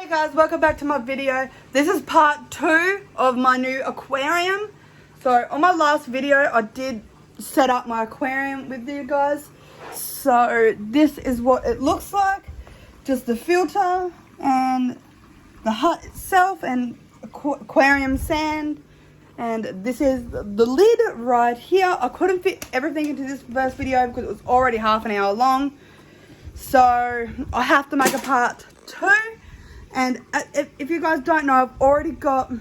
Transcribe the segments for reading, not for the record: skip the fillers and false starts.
Hey guys, welcome back to my video. This is part 2 of my new aquarium. So on my last video I did set up my aquarium with you guys. So this is what it looks like. Just the filter and the hut itself and aquarium sand. And this is the lid right here. I couldn't fit everything into this first video because it was already half an hour long. So I have to make a part 2. And if you guys don't know, I've already got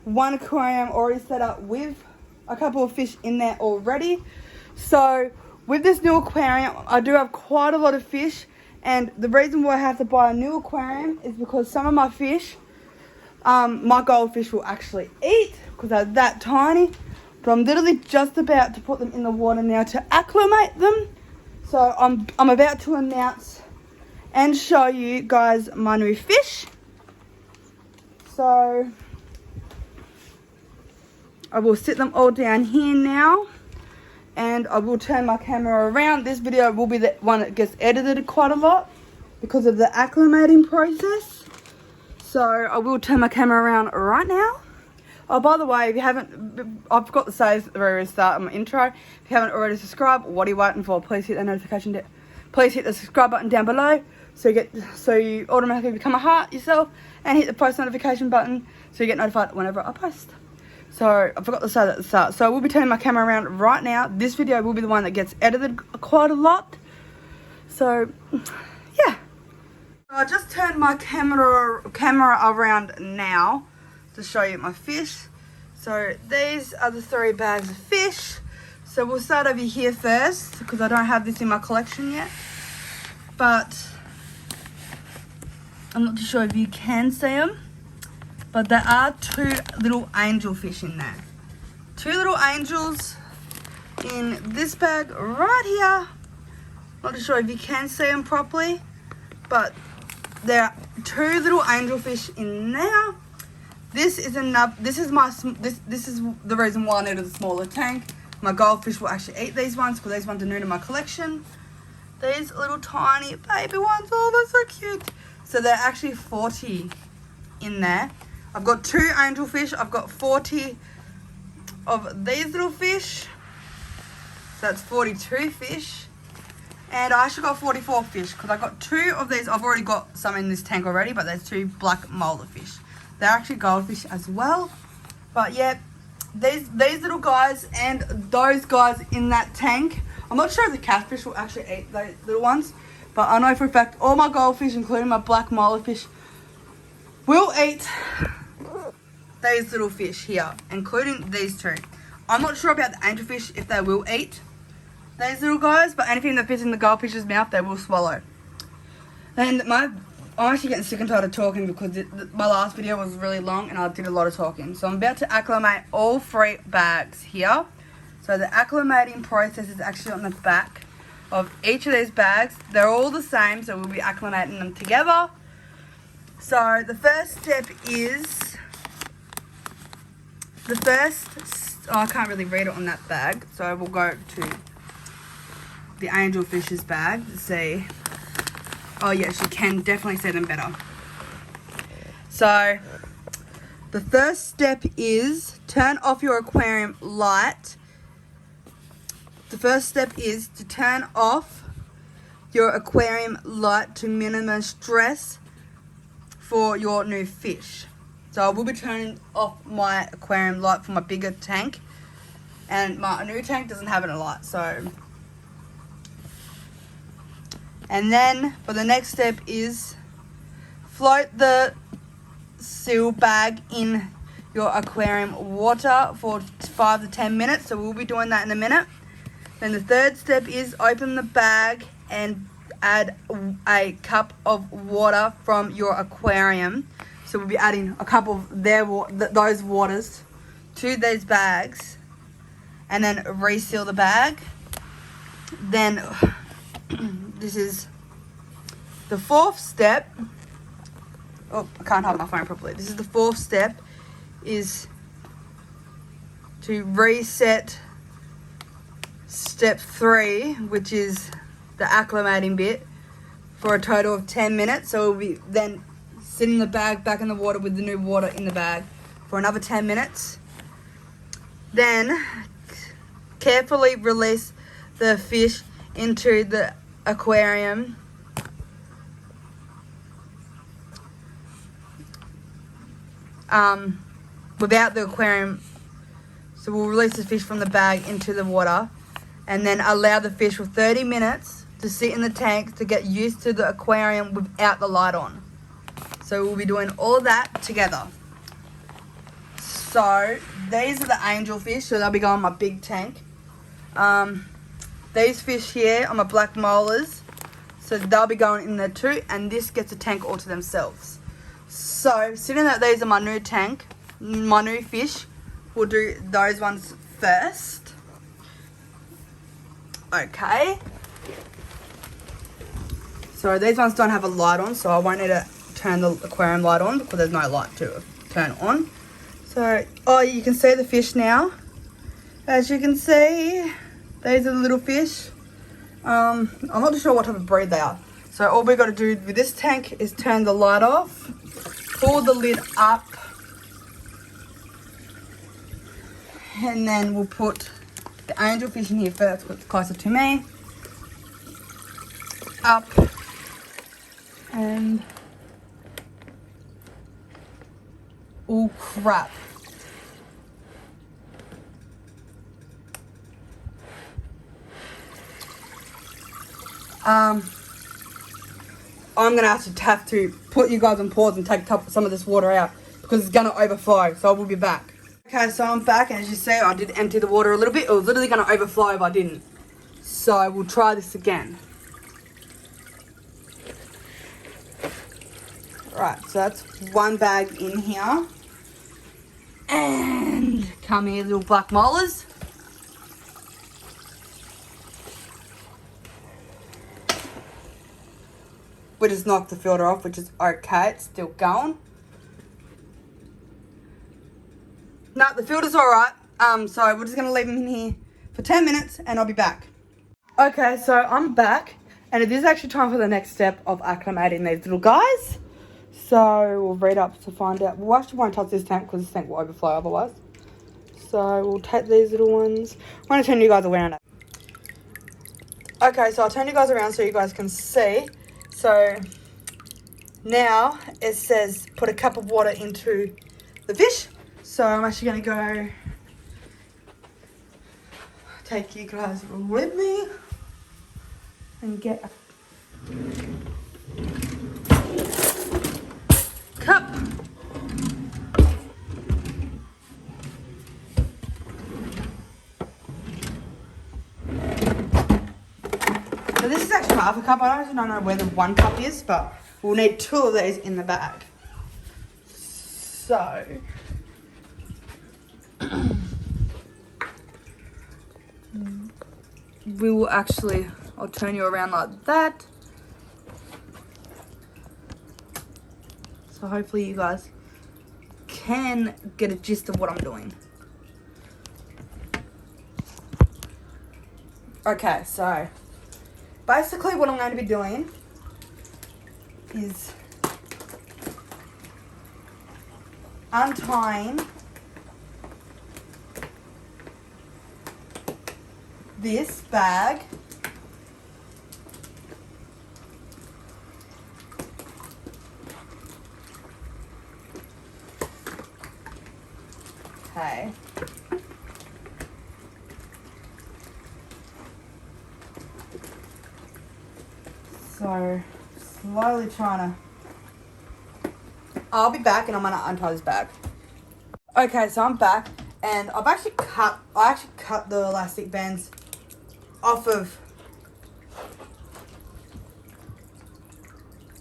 one aquarium already set up with a couple of fish in there already. So with this new aquarium, I do have quite a lot of fish. And the reason why I have to buy a new aquarium is because some of my fish, my goldfish will actually eat because they're that tiny. But I'm literally just about to put them in the water now to acclimate them. So I'm about to announce and show you guys my new fish. So I will sit them all down here now and I will turn my camera around. This video will be the one that gets edited quite a lot because of the acclimating process. So I will turn my camera around right now. Oh, by the way, if you haven't, I forgot to say this at the very start of my intro. If you haven't already subscribed, what are you waiting for? Please hit that notification. Please hit the subscribe button down below so you automatically become a heart yourself, and hit the post notification button so you get notified whenever I post. So I forgot to say that at the start. So I will be turning my camera around right now. This video will be the one that gets edited quite a lot. So yeah. I just turned my camera around now to show you my fish. So these are the 3 bags of fish. So we'll start over here first because I don't have this in my collection yet. But I'm not too sure if you can see them. But there are 2 little angelfish in there. 2 little angels in this bag right here. Not too sure if you can see them properly. But there are 2 little angelfish in there. This is enough. This is the reason why I needed a smaller tank. My goldfish will actually eat these ones because these ones are new to my collection. These little tiny baby ones, oh, they're so cute. So they're actually 40 in there. I've got 2 angelfish. I've got 40 of these little fish. So that's 42 fish. And I actually got 44 fish because I got 2 of these. I've already got some in this tank already, but there's 2 black molar fish. They're actually goldfish as well. But yeah, these little guys and those guys in that tank. I'm not sure if the catfish will actually eat those little ones. But I know for a fact all my goldfish, including my black molar fish, will eat these little fish here, including these 2. I'm not sure about the angelfish if they will eat these little guys, but anything that fits in the goldfish's mouth, they will swallow. And I'm actually getting sick and tired of talking because my last video was really long and I did a lot of talking. So I'm about to acclimate all 3 bags here. So the acclimating process is actually on the back of each of these bags. They're all the same, so we'll be acclimating them together. So the first step is, I can't really read it on that bag, so I will go to the angelfish's bag to see. Oh yes, you can definitely see them better. So the first step is turn off your aquarium light. The first step is to turn off your aquarium light to minimize stress for your new fish. So I will be turning off my aquarium light for my bigger tank, and my new tank doesn't have a light. So, and then for the next step is float the seal bag in your aquarium water for 5 to 10 minutes. So we'll be doing that in a minute. Then the third step is open the bag and add a cup of water from your aquarium. So we'll be adding a cup of those waters to these bags and then reseal the bag. Then this is the 4th step. Oh, I can't hold my phone properly. This is the 4th step, is to reset step 3, which is the acclimating bit, for a total of 10 minutes. So we'll be then sit in the bag back in the water with the new water in the bag for another 10 minutes. Then carefully release the fish into the aquarium. Without the aquarium. So we'll release the fish from the bag into the water and then allow the fish for 30 minutes to sit in the tank to get used to the aquarium without the light on. So we'll be doing all that together. So these are the angelfish, so they'll be going in my big tank. These fish here are my black molars, so they'll be going in there too, and this gets a tank all to themselves. So sitting that these are my new tank, my new fish, we'll do those ones first. Okay. So these ones don't have a light on, so I won't need to turn the aquarium light on because there's no light to turn on. So, oh, you can see the fish now. As you can see, these are the little fish. I'm not too sure what type of breed they are. So all we've got to do with this tank is turn the light off, pull the lid up, and then we'll put the angelfish in here first because it's closer to me. Up. And oh crap. I'm gonna have to put you guys on pause and take some of this water out because it's gonna overflow, so I will be back. Okay, so I'm back, and as you see, I did empty the water a little bit. It was literally gonna overflow if I didn't. So we'll try this again. Right, so that's one bag in here. And come here, little black molars. We just knocked the filter off, which is okay. It's still going. No, the filter's alright. So we're just going to leave them in here for 10 minutes and I'll be back. Okay, so I'm back. And it is actually time for the next step of acclimating these little guys. So we'll read up to find out. We actually won't touch this tank because this tank will overflow otherwise. So we'll take these little ones. I'm going to turn you guys around. Okay, so I'll turn you guys around so you guys can see. So now it says put a cup of water into the fish. So I'm actually going to go take you guys with me and get a cup. So this is actually half a cup. I don't know where the 1 cup is, but we'll need 2 of these in the bag. So we will actually, I'll turn you around like that. So hopefully you guys can get a gist of what I'm doing. Okay, so basically what I'm going to be doing is untying this bag okay. So slowly trying to, I'll be back and I'm gonna untie this bag. Okay, so I'm back and I actually cut the elastic bands off of,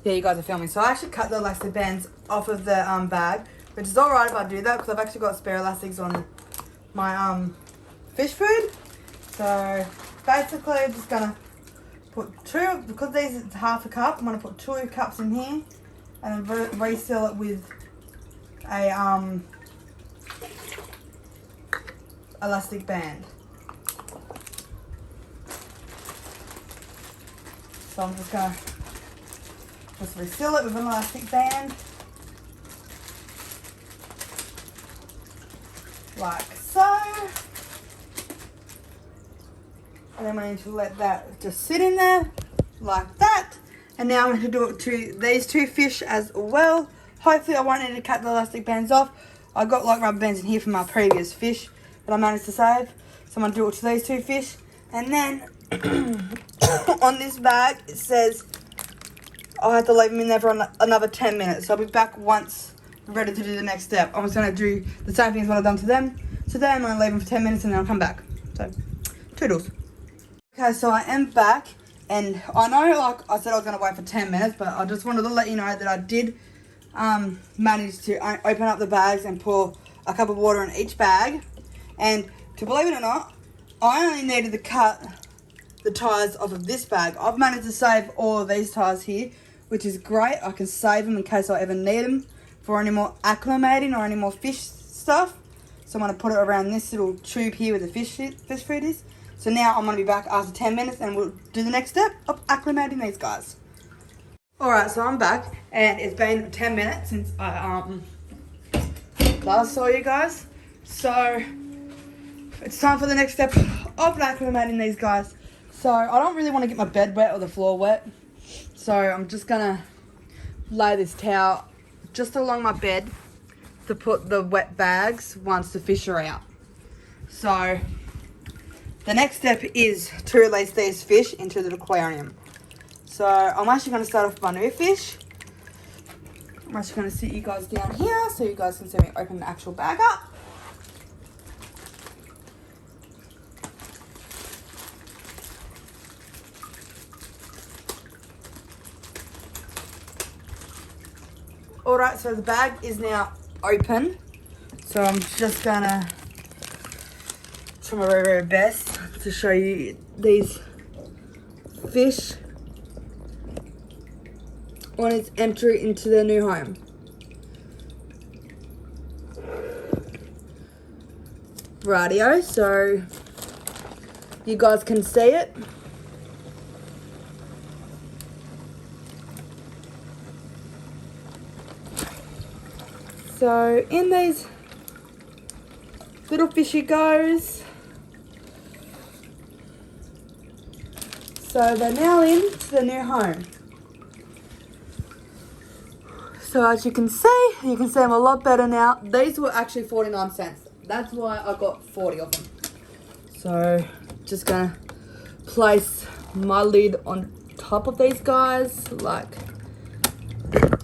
yeah, you guys are filming. So I actually cut the elastic bands off of the bag, which is alright if I do that because I've actually got spare elastics on my fish food. So basically I'm just gonna put 2, because these is half a cup, I'm gonna put 2 cups in here and then reseal it with a elastic band. So I'm just gonna reseal it with an elastic band. like so. And then I need to let that just sit in there like that. And now I'm going to do it to these two fish as well. Hopefully I won't need to cut the elastic bands off. I got like rubber bands in here from my previous fish that I managed to save. So I'm going to do it to these two fish. And then on this bag it says I'll have to leave them in there for another 10 minutes. So I'll be back once I'm ready to do the next step. I'm just going to do the same thing as what I've done to them. Today I'm going to leave them for 10 minutes and then I'll come back. So, toodles. Okay, so I am back. And I know, like I said, I was going to wait for 10 minutes, but I just wanted to let you know that I did manage to open up the bags and pour a cup of water in each bag. And to believe it or not, I only needed to cut the tires off of this bag. I've managed to save all of these tires here, which is great. I can save them in case I ever need them for any more acclimating or any more fish stuff. So I'm going to put it around this little tube here where the fish food is. So now I'm going to be back after 10 minutes and we'll do the next step of acclimating these guys. Alright, so I'm back and it's been 10 minutes since I last saw you guys. So it's time for the next step of acclimating these guys. So I don't really want to get my bed wet or the floor wet. So I'm just going to lay this towel just along my bed to put the wet bags once the fish are out. So the next step is to release these fish into the aquarium. So I'm actually going to start off with my new fish. I'm actually going to sit you guys down here so you guys can see me open the actual bag up. Alright, so the bag is now open. So I'm just going to try my very, very best to show you these fish on its entry into their new home. Rightio, so you guys can see it. So in these little fishy goes. So they're now into the new home. So as you can see them a lot better now. These were actually 49 cents. That's why I got 40 of them. So just gonna place my lid on top of these guys like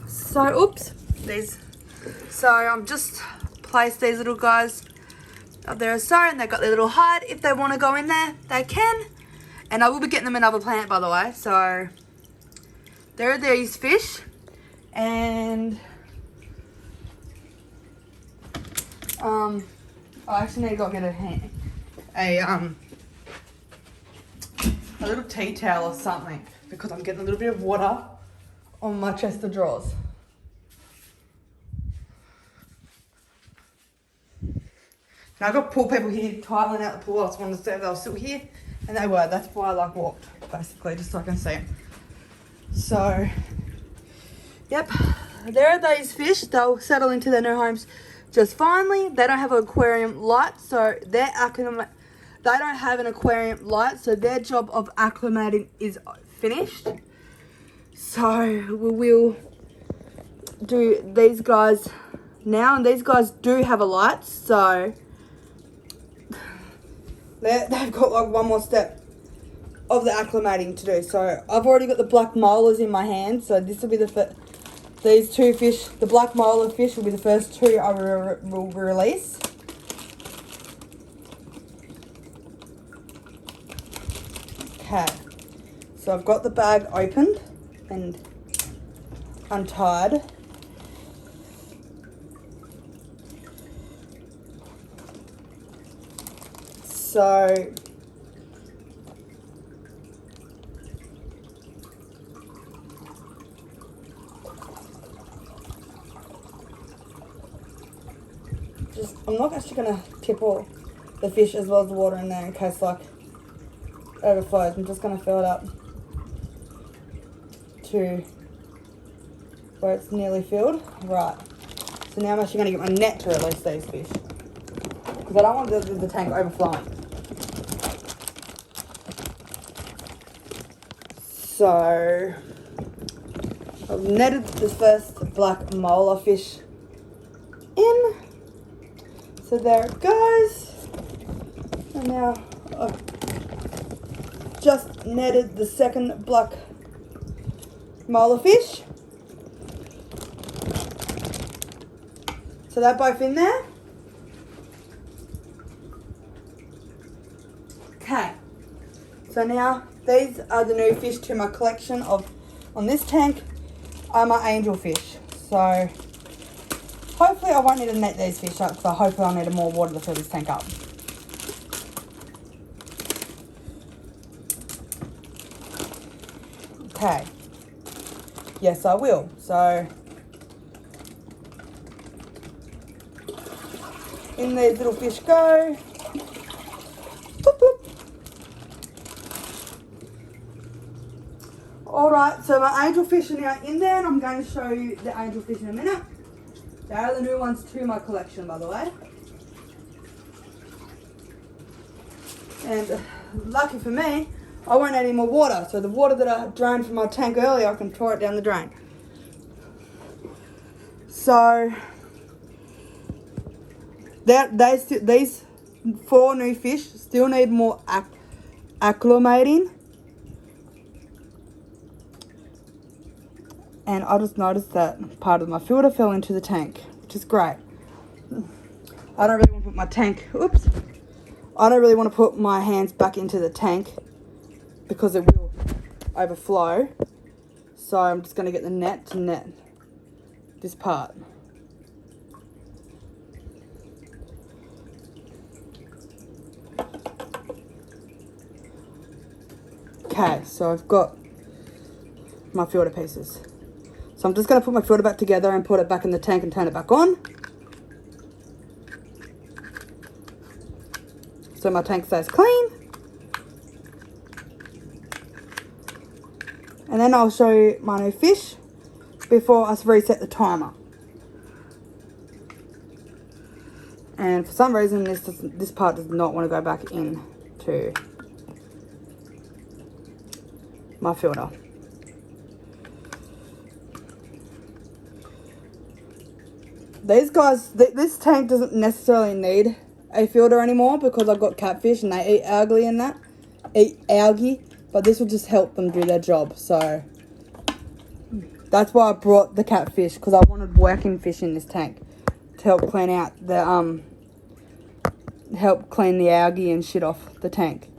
so. Oops, these. So I'm just placed these little guys up there so, and they've got their little hide. If they want to go in there, they can. And I will be getting them another plant, by the way. So there are these fish. And I actually need to go get a little tea towel or something because I'm getting a little bit of water on my chest of drawers. Now I've got pool people here tiling out the pool. I just wanted to see if they were still here, and they were. That's why I like walked, basically, just so I can see them. So, yep, there are those fish. They'll settle into their new homes just finely. They don't have an aquarium light, so they don't have an aquarium light, so their job of acclimating is finished. So we will do these guys now, and these guys do have a light, so they've got like one more step of the acclimating to do. So I've already got the black molars in my hand, so this will be these two fish, the black molar fish will be the first two I will release. Okay, so I've got the bag opened and untied. So I'm not actually going to tip all the fish as well as the water in there in case like it overflows. I'm just going to fill it up to where it's nearly filled. Right, so now I'm actually going to get my net to release these fish because because I don't want the tank overflowing. So I've netted the first black molar fish in. So there it goes. And now I've just netted the second black molar fish. So they're both in there. Okay. So now these are the new fish to my collection of, on this tank, are my angelfish. So hopefully I won't need to net these fish up, because hopefully I'll need more water to fill this tank up. Okay. Yes, I will. So in these little fish go. Boop, boop. Alright, so my angelfish are now in there, and I'm going to show you the angelfish in a minute. They are the new ones to my collection, by the way. And lucky for me, I won't add any more water. So the water that I drained from my tank earlier, I can pour it down the drain. So these 4 new fish still need more acclimating. And I just noticed that part of my filter fell into the tank, which is great. I don't really want to put my tank, oops. I don't really want to put my hands back into the tank because it will overflow. So I'm just going to get the net to net this part. Okay, so I've got my filter pieces. So I'm just going to put my filter back together and put it back in the tank and turn it back on. So my tank stays clean. And then I'll show you my new fish before I reset the timer. And for some reason this part does not want to go back into my filter. These guys, this tank doesn't necessarily need a filter anymore because I've got catfish and they eat algae, but this will just help them do their job. So that's why I brought the catfish, because I wanted working fish in this tank to help clean out the help clean the algae and shit off the tank.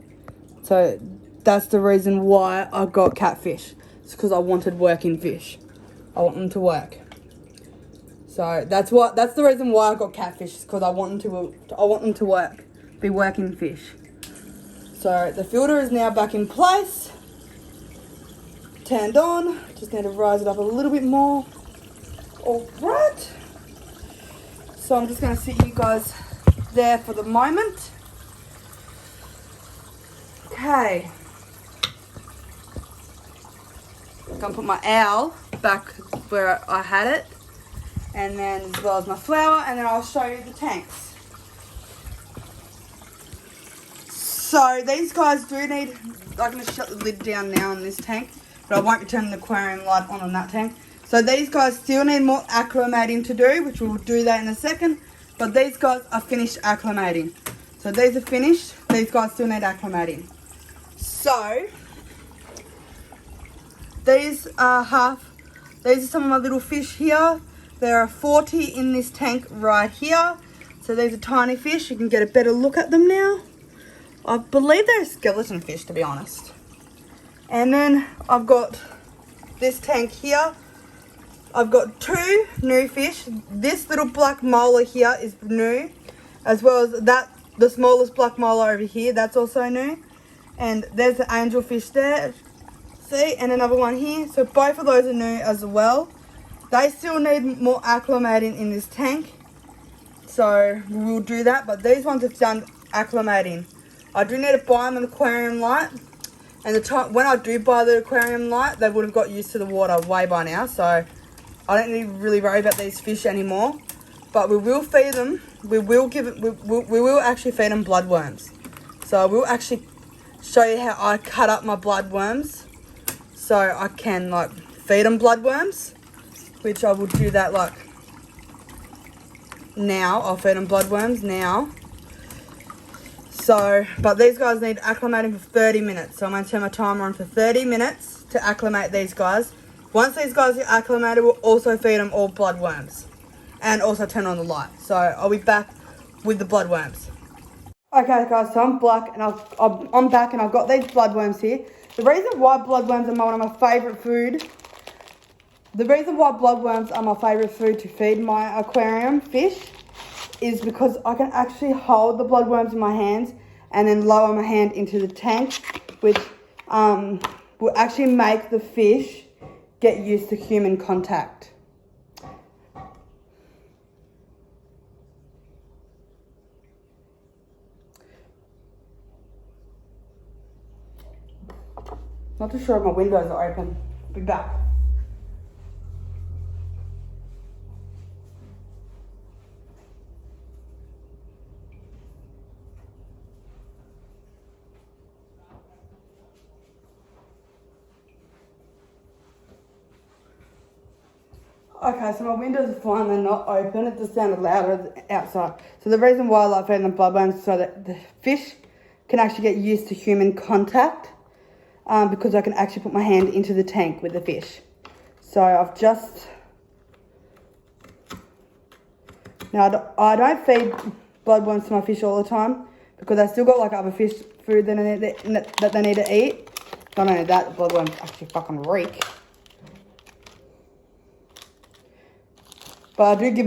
So that's the reason why I got catfish. It's because I wanted working fish. I want them to work. So that's the reason why I got catfish, because I want them to work, be working fish. So the filter is now back in place, turned on. Just need to rise it up a little bit more. All right. So I'm just going to sit you guys there for the moment. Okay. I'm going to put my owl back where I had it. And then as well as my flour, and then I'll show you the tanks. So these guys do need, I'm going to shut the lid down now on this tank, but I won't be turning the aquarium light on that tank. So these guys still need more acclimating to do, which we'll do that in a second, but these guys are finished acclimating. So these are finished, these guys still need acclimating. So these are some of my little fish here. There are 40 in this tank right here. So these are tiny fish. You can get a better look at them now. I believe they're skeleton fish, to be honest. And then I've got this tank here. I've got 2 new fish. This little black molar here is new, as well as that, the smallest black molar over here, that's also new. And there's the angelfish there, see, and another one here. So both of those are new as well. They still need more acclimating in this tank, so we'll do that, but these ones have done acclimating. I do need to buy them an aquarium light, and when I do buy the aquarium light, they would have got used to the water way by now, so I don't need to really worry about these fish anymore. But we will feed them. We will actually feed them bloodworms. So I will actually show you how I cut up my bloodworms, so I can like feed them bloodworms, which I will do that like now. I'll feed them bloodworms now. So, but these guys need acclimating for 30 minutes. So I'm going to turn my timer on for 30 minutes to acclimate these guys. Once these guys are acclimated, we'll also feed them all bloodworms. And also turn on the light. So I'll be back with the bloodworms. Okay guys, so I'm back and I've got these bloodworms here. The reason why bloodworms are one of my favourite food, to feed my aquarium fish is because I can actually hold the bloodworms in my hands and then lower my hand into the tank, which will actually make the fish get used to human contact. Not too sure if my windows are open. Be back. Okay, so my windows are fine, they're not open. It just sounded louder outside. So the reason why I like feeding them bloodworms is so that the fish can actually get used to human contact, because I can actually put my hand into the tank with the fish. So I've just... Now, I don't feed bloodworms to my fish all the time because I still got like other fish food that they need to eat. Not only that, the bloodworms actually fucking reek. But I do give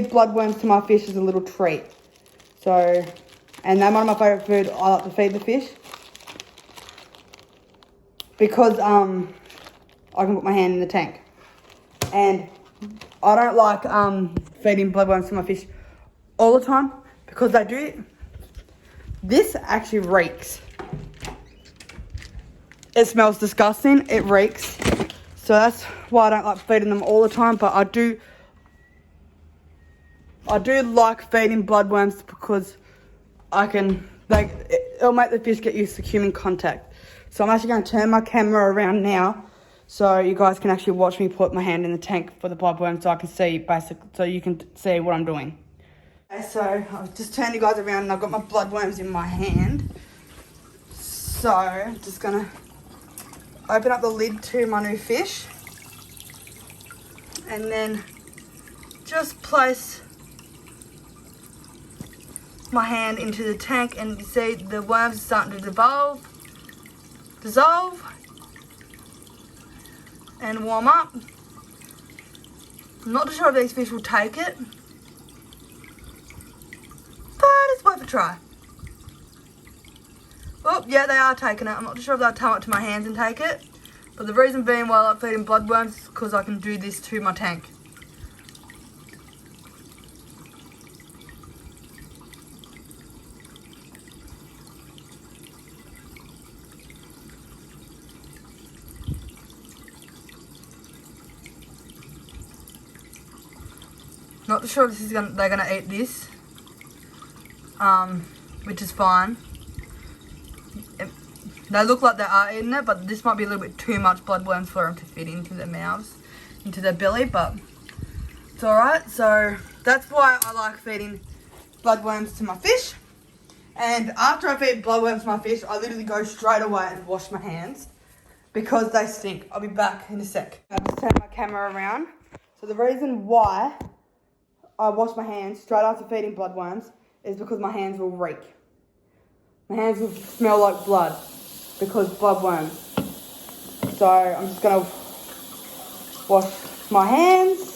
bloodworms to my fish as a little treat. So, and they're one of my favourite food. I like to feed the fish because I can put my hand in the tank. And I don't like feeding bloodworms to my fish all the time because they do. This actually reeks. It smells disgusting. It reeks. So that's why I don't like feeding them all the time. But I do like feeding bloodworms because it'll make the fish get used to human contact. So I'm actually going to turn my camera around now so you guys can actually watch me put my hand in the tank for the bloodworm so I can see so you can see what I'm doing. Okay, so I've just turned you guys around and I've got my bloodworms in my hand. So I'm just going to open up the lid to my new fish and then just place my hand into the tank, and you see the worms are starting to dissolve and warm up. I'm not sure if these fish will take it, but it's worth a try. Oh, yeah, they are taking it. I'm not sure if they'll come up to my hands and take it, but the reason being why I like feeding bloodworms is because I can do this to my tank. Not sure if they're gonna eat this, which is fine. They look like they are eating it, but this might be a little bit too much bloodworms for them to fit into their mouths, into their belly, but it's alright. So that's why I like feeding bloodworms to my fish. And after I feed bloodworms to my fish, I literally go straight away and wash my hands because they stink. I'll be back in a sec. I'll just turn my camera around. So the reason why I wash my hands straight after feeding bloodworms is because my hands will reek. My hands will smell like blood because bloodworms. So I'm just going to wash my hands.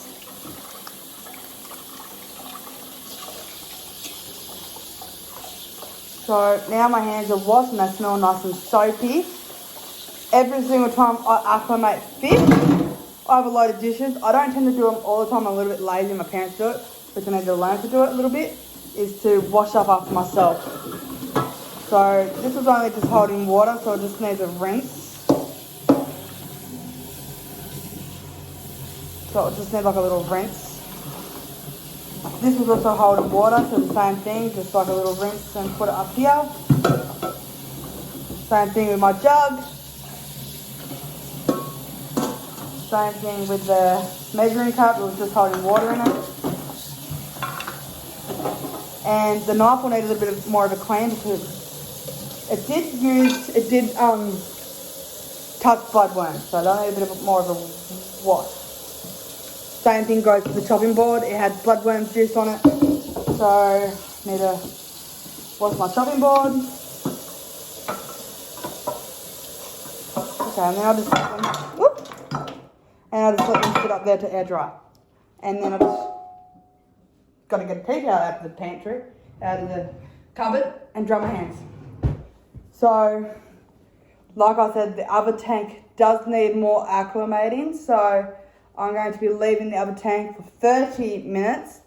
So now my hands are washed and they smell nice and soapy. Every single time I acclimate fish, I have a load of dishes. I don't tend to do them all the time. I'm a little bit lazy. My parents do it, which I need to learn to do it a little bit, is to wash up after myself. So this was only just holding water, so it just needs a rinse. So it just needs like a little rinse. This was also holding water, so the same thing, just like a little rinse and put it up here. Same thing with my jug. Same thing with the measuring cup, it was just holding water in it. And the knife will need a little bit more of a clean because it did touch bloodworms, so I need a bit more of a wash. Same thing goes to the chopping board, it had bloodworm juice on it, so I need to wash my chopping board. Okay, and then I'll just let them, sit up there to air dry. And then I just got to get a tea towel out of the pantry, out of the cupboard, and dry my hands. So, like I said, the other tank does need more acclimating, so I'm going to be leaving the other tank for 30 minutes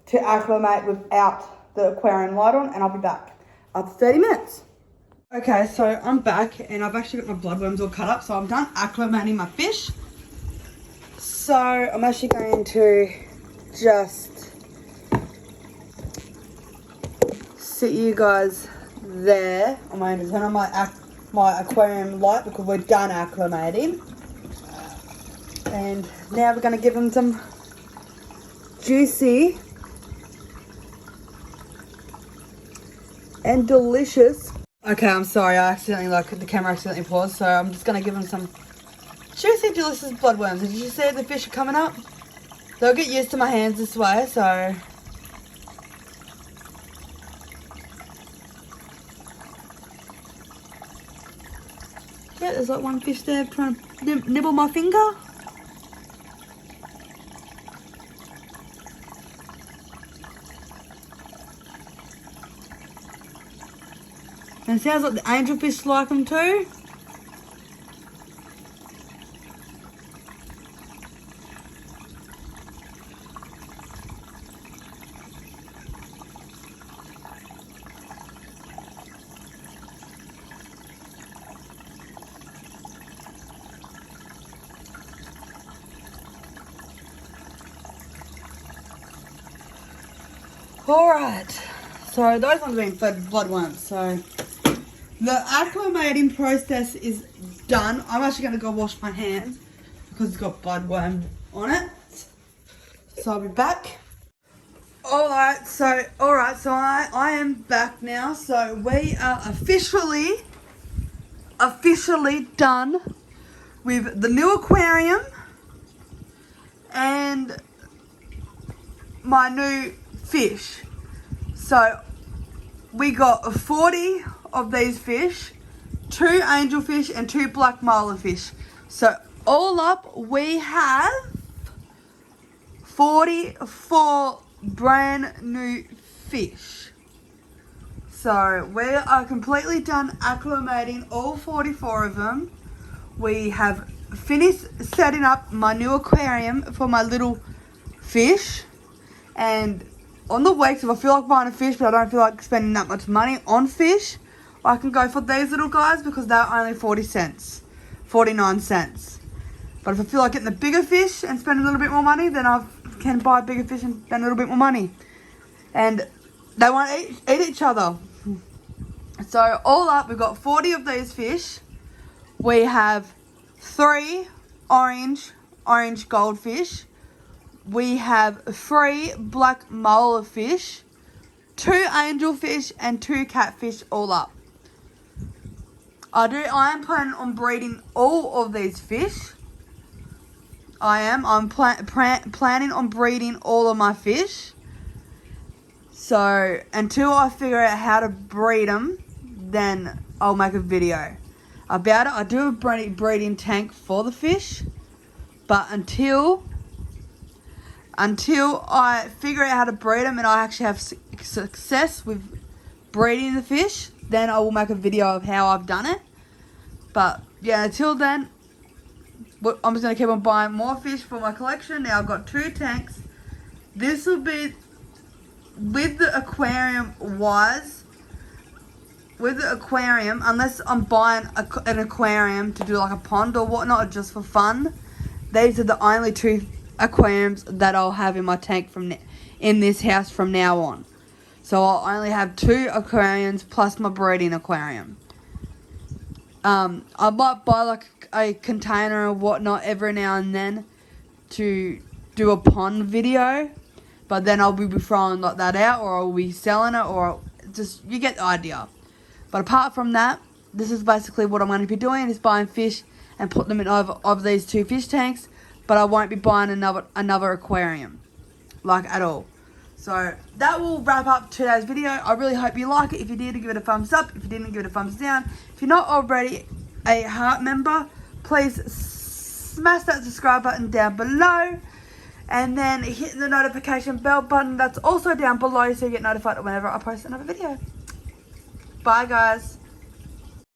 to acclimate without the aquarium light on, and I'll be back after 30 minutes. Okay, so I'm back, and I've actually got my bloodworms all cut up, so I'm done acclimating my fish. So I'm actually going to just sit you guys there. I'm going to turn on my aquarium light because we're done acclimating. And now we're going to give them some juicy and delicious. Okay, I'm sorry, the camera accidentally paused, so I'm just going to give them some juicy, delicious bloodworms. Did you see the fish are coming up? They'll get used to my hands this way, so. Yeah, there's like one fish there trying to nibble my finger. And it sounds like the angelfish like them too. Alright, so those ones have been fed bloodworms, so the acclimating process is done. I'm actually going to go wash my hands because it's got bloodworm on it. So I'll be back. Alright, so I am back now. So we are officially done with the new aquarium and my new fish. So we got 40 of these fish, 2 angelfish and 2 black marlin fish. So all up we have 44 brand new fish. So we are completely done acclimating all 44 of them. We have finished setting up my new aquarium for my little fish. And on the weeks, if I feel like buying a fish, but I don't feel like spending that much money on fish, I can go for these little guys because they're only 49 cents. But if I feel like getting the bigger fish and spend a little bit more money, then I can buy a bigger fish and spend a little bit more money. And they won't eat each other. So all up, we've got 40 of these fish. We have 3 orange goldfish. We have 3 black molar fish, 2 angelfish, and 2 catfish all up. I am planning on breeding all of these fish. I'm planning on breeding all of my fish. So until I figure out how to breed them, then I'll make a video about it. I do a breeding tank for the fish, but until I figure out how to breed them and I actually have success with breeding the fish, then I will make a video of how I've done it. But yeah, until then, I'm just going to keep on buying more fish for my collection. Now I've got 2 tanks. This will be with the aquarium wise. With the aquarium, unless I'm buying an aquarium to do like a pond or whatnot, or just for fun, these are the only 2 aquariums that I'll have in my tank in this house from now on. So I'll only have 2 aquariums plus my breeding aquarium. I might buy like a container or whatnot every now and then to do a pond video, but then I'll be throwing like that out, or I'll be selling it, or just, you get the idea. But apart from that, this is basically what I'm going to be doing, is buying fish and put them in of these 2 fish tanks, but I won't be buying another aquarium, like, at all. So that will wrap up today's video. I really hope you like it. If you did, give it a thumbs up. If you didn't, give it a thumbs down. If you're not already a heart member, please smash that subscribe button down below, and then hit the notification bell button that's also down below so you get notified whenever I post another video. Bye guys.